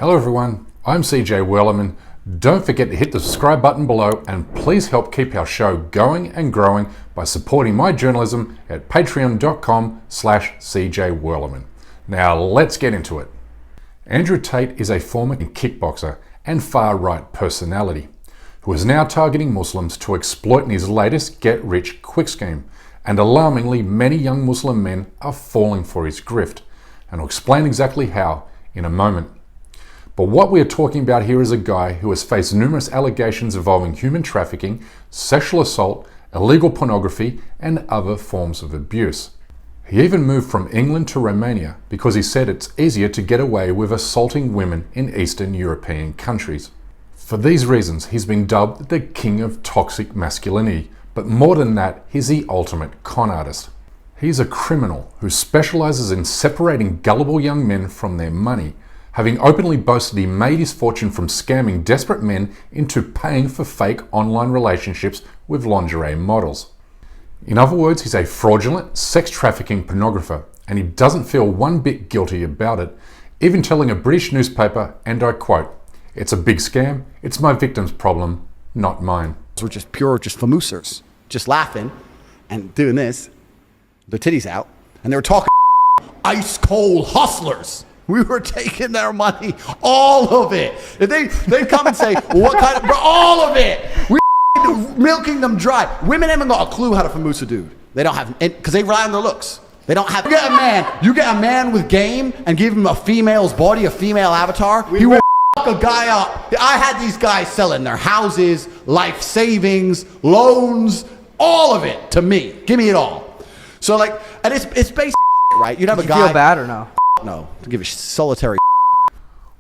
Hello everyone, I'm CJ Werleman. Don't forget to hit the subscribe button below and please help keep our show going and growing by supporting my journalism at patreon.com/CJ Werleman. Now let's get into it. Andrew Tate is a former kickboxer and far-right personality who is now targeting Muslims to exploit in his latest get-rich-quick scheme, and alarmingly many young Muslim men are falling for his grift, and I'll explain exactly how in a moment. But what we are talking about here is a guy who has faced numerous allegations involving human trafficking, sexual assault, illegal pornography, and other forms of abuse. He even moved from England to Romania because he said it's easier to get away with assaulting women in Eastern European countries. For these reasons, he's been dubbed the king of toxic masculinity, but more than that, he's the ultimate con artist. He's a criminal who specializes in separating gullible young men from their money, having openly boasted he made his fortune from scamming desperate men into paying for fake online relationships with lingerie models. In other words, he's a fraudulent sex trafficking pornographer, and he doesn't feel one bit guilty about it, even telling a British newspaper, and I quote, "It's a big scam, it's my victim's problem, not mine." We're just pure, just famoosers, just laughing and doing this, their titties out, and they were talking ice cold hustlers. We were taking their money, all of it. If they come and say, well, what kind of, all of it. We milking them dry. Women haven't got a clue how to famoose a dude. They don't have, because they rely on their looks. They don't have, you get a man with game and give him a female's body, a female avatar, he will fuck a guy up. I had these guys selling their houses, life savings, loans, all of it to me. Give me it all. So like, and it's basic shit, right? You'd have a guy. Feel bad or no? No, to give a solitary.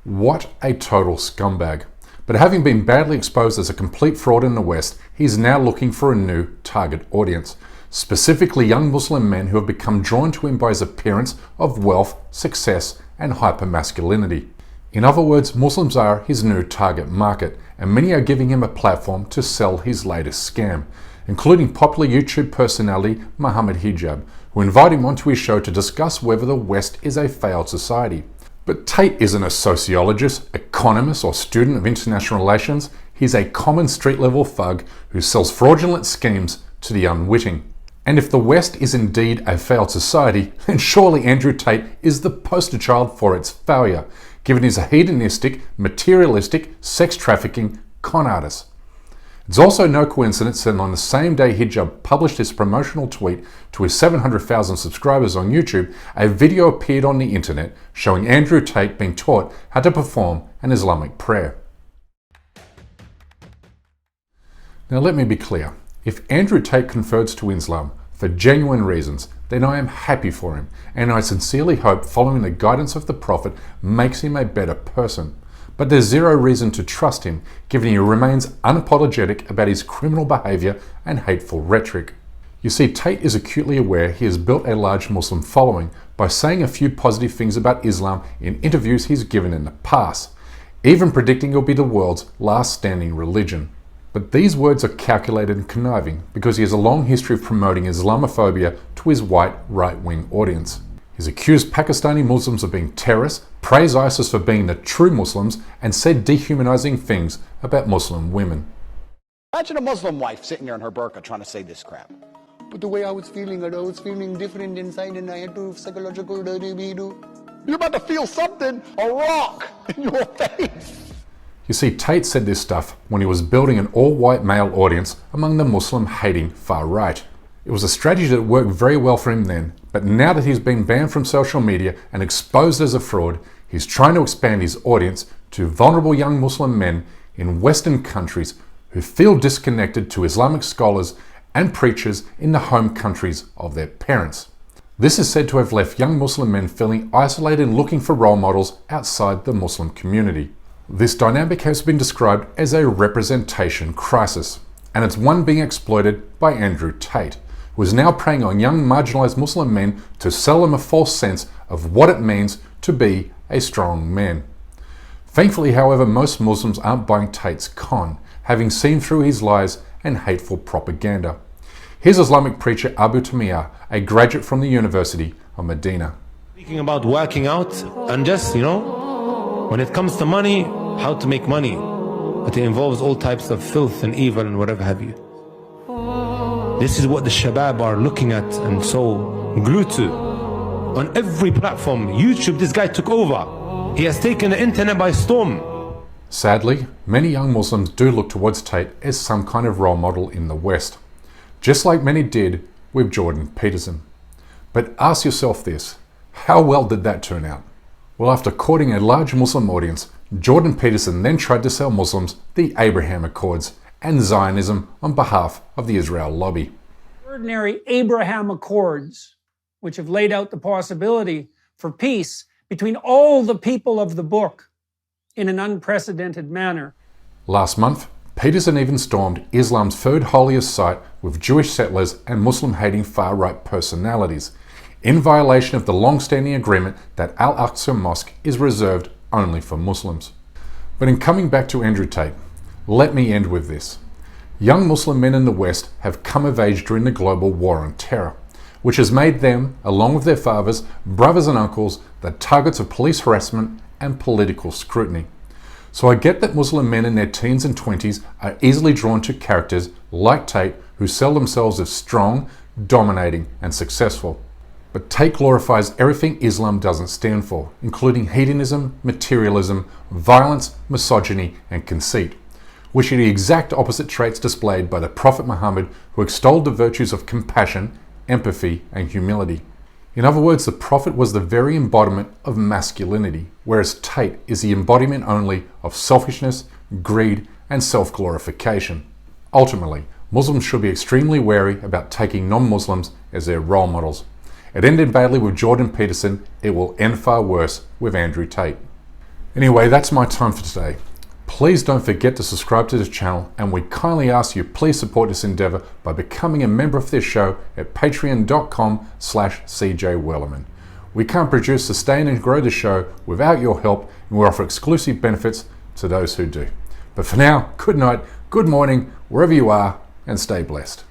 What a total scumbag. But having been badly exposed as a complete fraud in the West, he's now looking for a new target audience, specifically young Muslim men who have become drawn to him by his appearance of wealth, success, and hypermasculinity. In other words, Muslims are his new target market, and many are giving him a platform to sell his latest scam, including popular YouTube personality Muhammad Hijab, who invited him onto his show to discuss whether the West is a failed society. But Tate isn't a sociologist, economist, or student of international relations. He's a common street-level thug who sells fraudulent schemes to the unwitting. And if the West is indeed a failed society, then surely Andrew Tate is the poster child for its failure, given he's a hedonistic, materialistic, sex-trafficking con artist. It's also no coincidence that on the same day Hijab published his promotional tweet to his 700,000 subscribers on YouTube, a video appeared on the internet showing Andrew Tate being taught how to perform an Islamic prayer. Now let me be clear, if Andrew Tate converts to Islam for genuine reasons, then I am happy for him, and I sincerely hope following the guidance of the Prophet makes him a better person. But there's zero reason to trust him, given he remains unapologetic about his criminal behavior and hateful rhetoric. You see, Tate is acutely aware he has built a large Muslim following by saying a few positive things about Islam in interviews he's given in the past, even predicting it'll be the world's last standing religion. But these words are calculated and conniving because he has a long history of promoting Islamophobia to his white right-wing audience. He's accused Pakistani Muslims of being terrorists, praised ISIS for being the true Muslims, and said dehumanizing things about Muslim women. Imagine a Muslim wife sitting there in her burqa trying to say this crap. But the way I was feeling different inside, and I had to psychological You're about to feel something, a rock in your face. You see, Tate said this stuff when he was building an all-white male audience among the Muslim-hating far-right. It was a strategy that worked very well for him then, but now that he's been banned from social media and exposed as a fraud, he's trying to expand his audience to vulnerable young Muslim men in Western countries who feel disconnected to Islamic scholars and preachers in the home countries of their parents. This is said to have left young Muslim men feeling isolated and looking for role models outside the Muslim community. This dynamic has been described as a representation crisis, and it's one being exploited by Andrew Tate, who is now preying on young marginalized Muslim men to sell them a false sense of what it means to be a strong man. Thankfully, however, most Muslims aren't buying Tate's con, having seen through his lies and hateful propaganda. Here's Islamic preacher Abu Tamia, a graduate from the University of Medina. Speaking about working out and just, When it comes to money, how to make money. But it involves all types of filth and evil and whatever have you. This is what the shabab are looking at and so glued to. On every platform, YouTube, this guy took over. He has taken the internet by storm. Sadly, many young Muslims do look towards Tate as some kind of role model in the West, just like many did with Jordan Peterson. But ask yourself this, how well did that turn out? Well, after courting a large Muslim audience, Jordan Peterson then tried to sell Muslims the Abraham Accords and Zionism on behalf of the Israel lobby. Ordinary Abraham Accords, which have laid out the possibility for peace between all the people of the book in an unprecedented manner. Last month, Peterson even stormed Islam's third holiest site with Jewish settlers and Muslim-hating far-right personalities, in violation of the long-standing agreement that Al-Aqsa Mosque is reserved only for Muslims. But in coming back to Andrew Tate, let me end with this. Young Muslim men in the West have come of age during the global war on terror, which has made them, along with their fathers, brothers and uncles, the targets of police harassment and political scrutiny. So I get that Muslim men in their teens and 20s are easily drawn to characters like Tate who sell themselves as strong, dominating and successful. But Tate glorifies everything Islam doesn't stand for, including hedonism, materialism, violence, misogyny and conceit, which are the exact opposite traits displayed by the Prophet Muhammad, who extolled the virtues of compassion, empathy and humility. In other words, the Prophet was the very embodiment of masculinity, whereas Tate is the embodiment only of selfishness, greed and self-glorification. Ultimately, Muslims should be extremely wary about taking non-Muslims as their role models. It ended badly with Jordan Peterson, it will end far worse with Andrew Tate. Anyway, that's my time for today. Please don't forget to subscribe to this channel, and we kindly ask you please support this endeavor by becoming a member of this show at patreon.com/CJWellerman. We can't produce, sustain and grow the show without your help, and we offer exclusive benefits to those who do. But for now, good night, good morning, wherever you are, and stay blessed.